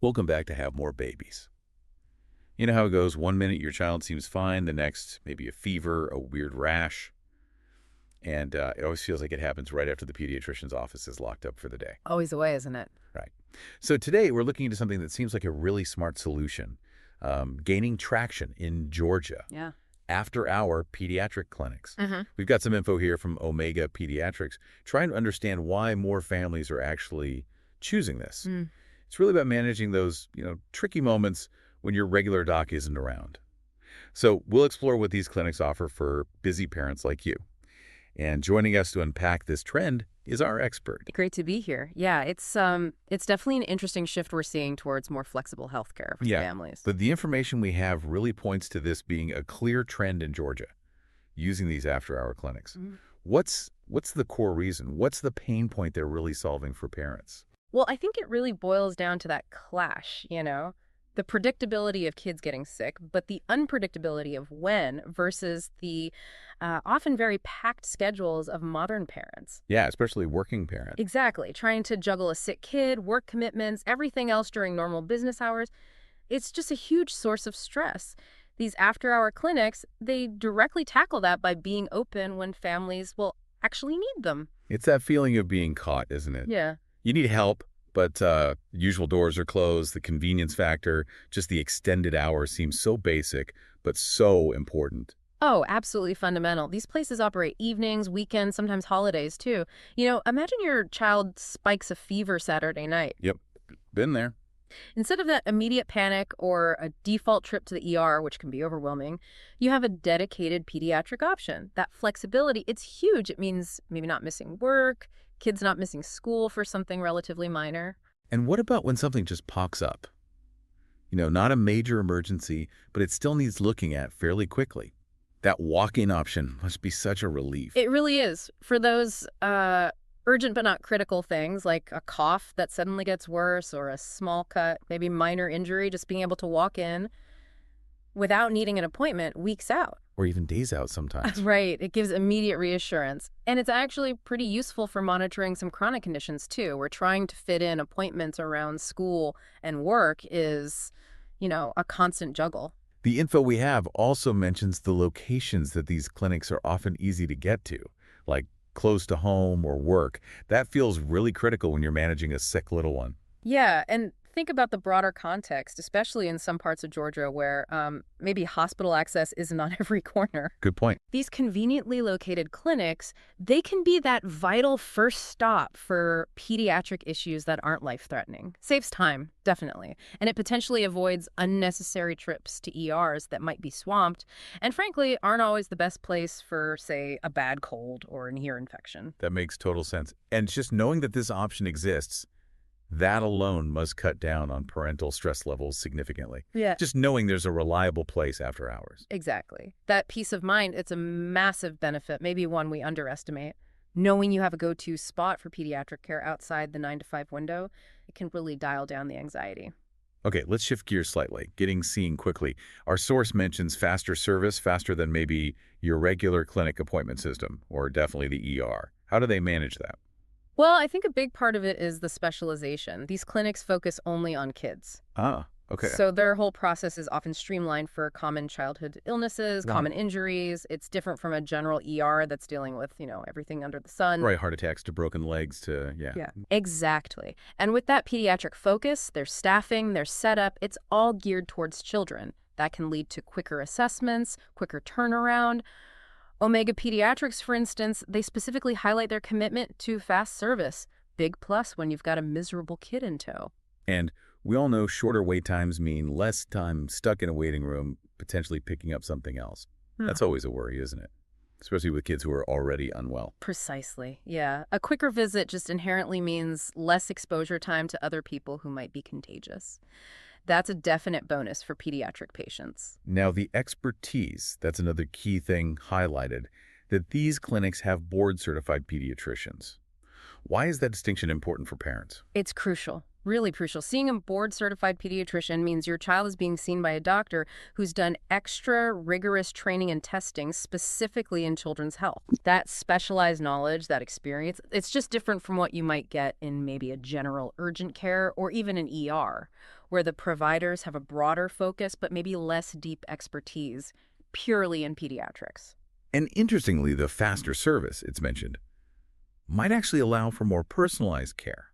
Welcome back to Have More Babies. You know how it goes. One minute your child seems fine, the next maybe a fever, a weird rash. And it always feels like it happens right after the pediatrician's office is locked up for the day. Always the way, isn't it? Right. So today we're looking into something that seems like a really smart solution, gaining traction in Georgia. Yeah. After-hour pediatric clinics. Mm-hmm. We've got some info here from Omega Pediatrics, trying to understand why more families are actually choosing this. Mm. It's really about managing those, tricky moments when your regular doc isn't around. So we'll explore what these clinics offer for busy parents like you. And joining us to unpack this trend is our expert. Great to be here. Yeah, it's definitely an interesting shift we're seeing towards more flexible healthcare for families. But the information we have really points to this being a clear trend in Georgia, using these after-hour clinics. Mhm. What's the core reason? What's the pain point they're really solving for parents? Well, I think it really boils down to that clash, the predictability of kids getting sick, but the unpredictability of when versus the often very packed schedules of modern parents. Yeah, especially working parents. Exactly. Trying to juggle a sick kid, work commitments, everything else during normal business hours. It's just a huge source of stress. These after-hour clinics, they directly tackle that by being open when families will actually need them. It's that feeling of being caught, isn't it? Yeah. You need help, but usual doors are closed, the convenience factor, just the extended hours seems so basic, but so important. Oh, absolutely fundamental. These places operate evenings, weekends, sometimes holidays too. Imagine your child spikes a fever Saturday night. Yep, been there. Instead of that immediate panic or a default trip to the ER, which can be overwhelming, you have a dedicated pediatric option. That flexibility, it's huge. It means maybe not missing work, kids not missing school for something relatively minor. And what about when something just pops up? Not a major emergency, but it still needs looking at fairly quickly. That walk-in option must be such a relief. It really is. For those urgent but not critical things like a cough that suddenly gets worse or a small cut, maybe minor injury, just being able to walk in without needing an appointment weeks out. Or even days out sometimes. Right. It gives immediate reassurance. And it's actually pretty useful for monitoring some chronic conditions too. We're trying to fit in appointments around school and work is, a constant juggle. The info we have also mentions the locations that these clinics are often easy to get to, like close to home or work. That feels really critical when you're managing a sick little one. Yeah, and think about the broader context, especially in some parts of Georgia where maybe hospital access isn't on every corner. Good point. These conveniently located clinics, they can be that vital first stop for pediatric issues that aren't life-threatening. Saves time, definitely. And it potentially avoids unnecessary trips to ERs that might be swamped and, frankly, aren't always the best place for, say, a bad cold or an ear infection. That makes total sense. And just knowing that this option exists, that alone must cut down on parental stress levels significantly. Yeah. Just knowing there's a reliable place after hours. Exactly. That peace of mind, it's a massive benefit, maybe one we underestimate. Knowing you have a go-to spot for pediatric care outside the 9 to 5 window, it can really dial down the anxiety. Okay, let's shift gears slightly, getting seen quickly. Our source mentions faster service, faster than maybe your regular clinic appointment system, or definitely the ER. How do they manage that? Well, I think a big part of it is the specialization. These clinics focus only on kids. Ah, okay. So their whole process is often streamlined for common childhood illnesses, common injuries. It's different from a general ER that's dealing with, everything under the sun. Right, heart attacks to broken legs to, Yeah, exactly. And with that pediatric focus, their staffing, their setup, it's all geared towards children. That can lead to quicker assessments, quicker turnaround. Omega Pediatrics, for instance, they specifically highlight their commitment to fast service. Big plus when you've got a miserable kid in tow. And we all know shorter wait times mean less time stuck in a waiting room, potentially picking up something else. That's always a worry, isn't it? Especially with kids who are already unwell. Precisely, yeah. A quicker visit just inherently means less exposure time to other people who might be contagious. That's a definite bonus for pediatric patients. Now, the expertise, that's another key thing highlighted, that these clinics have board-certified pediatricians. Why is that distinction important for parents? It's crucial, really crucial. Seeing a board-certified pediatrician means your child is being seen by a doctor who's done extra rigorous training and testing specifically in children's health. That specialized knowledge, that experience, it's just different from what you might get in maybe a general urgent care or even an ER, where the providers have a broader focus but maybe less deep expertise, purely in pediatrics. And interestingly, the faster service, it's mentioned, might actually allow for more personalized care.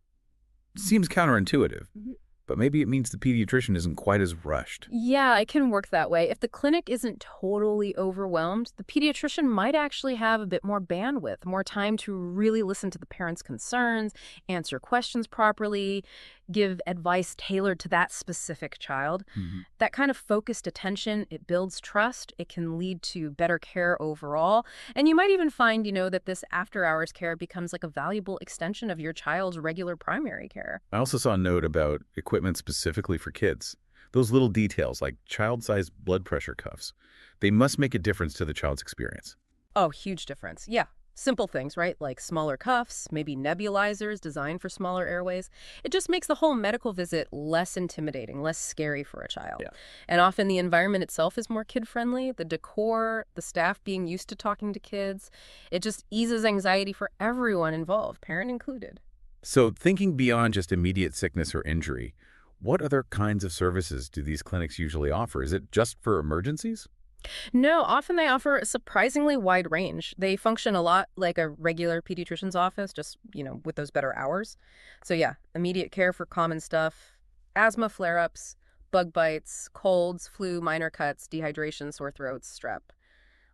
Seems counterintuitive, but maybe it means the pediatrician isn't quite as rushed. Yeah, it can work that way. If the clinic isn't totally overwhelmed, the pediatrician might actually have a bit more bandwidth, more time to really listen to the parents' concerns, answer questions properly, give advice tailored to that specific child. Mhm. That kind of focused attention, it builds trust. It can lead to better care overall. And you might even find, that this after-hours care becomes like a valuable extension of your child's regular primary care. I also saw a note about equipment specifically for kids. Those little details, like child-sized blood pressure cuffs, they must make a difference to the child's experience. Oh, huge difference. Yeah. Simple things, right? Like smaller cuffs, maybe nebulizers designed for smaller airways. It just makes the whole medical visit less intimidating, less scary for a child. Yeah. And often the environment itself is more kid-friendly. The decor, the staff being used to talking to kids, it just eases anxiety for everyone involved, parent included. So thinking beyond just immediate sickness or injury, what other kinds of services do these clinics usually offer? Is it just for emergencies? No, often they offer a surprisingly wide range. They function a lot like a regular pediatrician's office, just, with those better hours. So yeah, immediate care for common stuff, asthma flare-ups, bug bites, colds, flu, minor cuts, dehydration, sore throats, strep,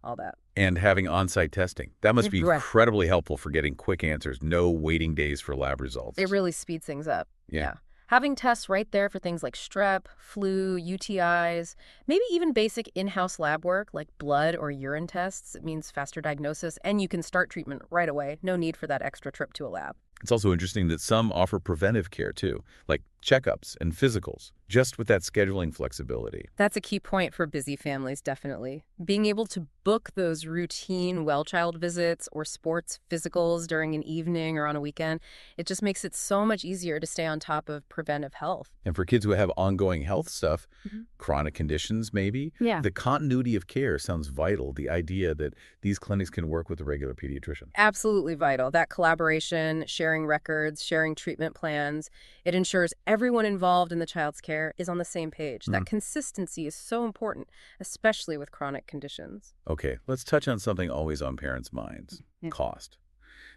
all that. And having on-site testing. That must be Right. incredibly helpful for getting quick answers, no waiting days for lab results. It really speeds things up. Yeah. Having tests right there for things like strep, flu, UTIs, maybe even basic in-house lab work like blood or urine tests. It means faster diagnosis, and you can start treatment right away. No need for that extra trip to a lab. It's also interesting that some offer preventive care too, like checkups and physicals, just with that scheduling flexibility. That's a key point for busy families, definitely. Being able to book those routine well-child visits or sports physicals during an evening or on a weekend, it just makes it so much easier to stay on top of preventive health. And for kids who have ongoing health stuff, Mhm. chronic conditions maybe, Yeah. the continuity of care sounds vital, the idea that these clinics can work with a regular pediatrician. Absolutely vital. That collaboration, sharing records, sharing treatment plans, it ensures everyone involved in the child's care is on the same page. That consistency is so important, especially with chronic conditions. Okay, let's touch on something always on parents' minds, Yeah. cost.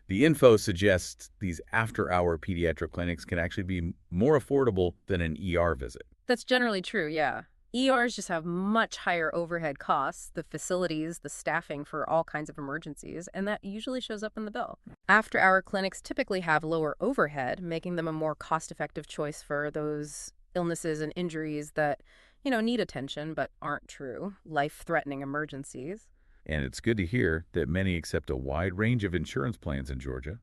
The info suggests these after-hour pediatric clinics can actually be more affordable than an ER visit. That's generally true, yeah. ERs just have much higher overhead costs, the facilities, the staffing for all kinds of emergencies, and that usually shows up in the bill. After-hour clinics typically have lower overhead, making them a more cost-effective choice for those illnesses and injuries that, need attention but aren't true, life-threatening emergencies. And it's good to hear that many accept a wide range of insurance plans in Georgia.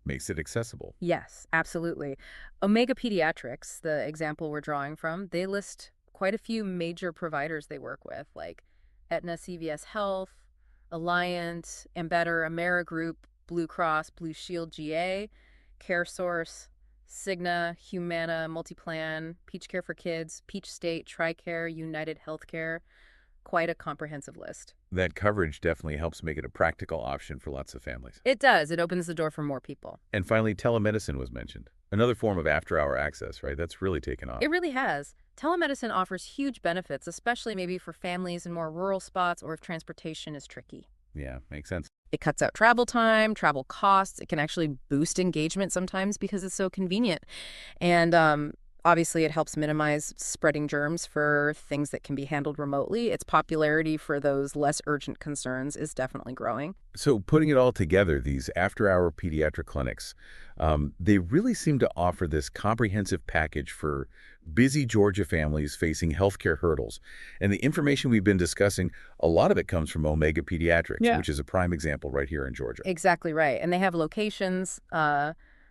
Makes it accessible. Yes, absolutely. Omega Pediatrics, the example we're drawing from, they list quite a few major providers they work with, like Aetna CVS Health, Alliant, Embedder, Amerigroup, Blue Cross, Blue Shield GA, CareSource, Cigna, Humana, Multiplan, Peach Care for Kids, Peach State, TRICARE, United Healthcare. Quite a comprehensive list. That coverage definitely helps make it a practical option for lots of families. It does. It opens the door for more people. And finally, telemedicine was mentioned. Another form of after-hour access, right? That's really taken off. It really has. Telemedicine offers huge benefits, especially maybe for families in more rural spots or if transportation is tricky. Yeah, makes sense. It cuts out travel time, travel costs. It can actually boost engagement sometimes because it's so convenient. And obviously, it helps minimize spreading germs for things that can be handled remotely. Its popularity for those less urgent concerns is definitely growing. So putting it all together, these after-hour pediatric clinics, they really seem to offer this comprehensive package for busy Georgia families facing healthcare hurdles. And the information we've been discussing, a lot of it comes from Omega Pediatrics, Yeah. which is a prime example right here in Georgia. Exactly right. And they have locations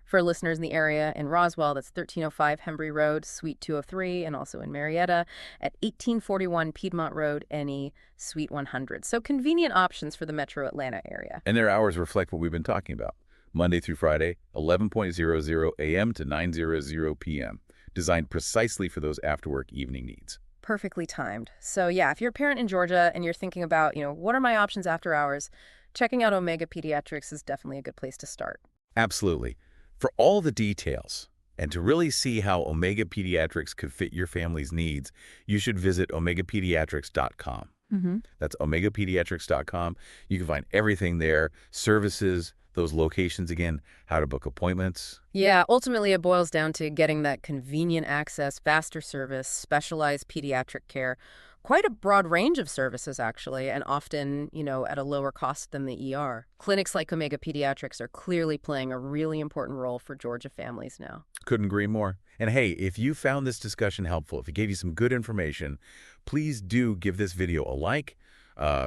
for listeners in the area in Roswell, that's 1305 Hembry Road, Suite 203, and also in Marietta at 1841 Piedmont Road, NE, Suite 100. So convenient options for the metro Atlanta area. And their hours reflect what we've been talking about. Monday through Friday, 11:00 a.m. to 9:00 p.m., designed precisely for those after-work evening needs. Perfectly timed. So yeah, if you're a parent in Georgia and you're thinking about, what are my options after hours, checking out Omega Pediatrics is definitely a good place to start. Absolutely. For all the details, And to really see how Omega Pediatrics could fit your family's needs, you should visit omegapediatrics.com. Mm-hmm. That's omegapediatrics.com. You can find everything there, services, those locations again, how to book appointments. Yeah, ultimately it boils down to getting that convenient access, faster service, specialized pediatric care, quite a broad range of services actually, and often, at a lower cost than the ER. Clinics like Omega Pediatrics are clearly playing a really important role for Georgia families now. Couldn't agree more. And hey, if you found this discussion helpful, if it gave you some good information, please do give this video a like,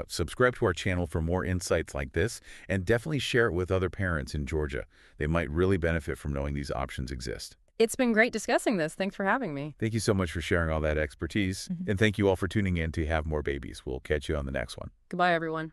subscribe to our channel for more insights like this, and definitely share it with other parents in Georgia. They might really benefit from knowing these options exist. It's been great discussing this. Thanks for having me. Thank you so much for sharing all that expertise. And thank you all for tuning in to Have More Babies. We'll catch you on the next one. Goodbye, everyone.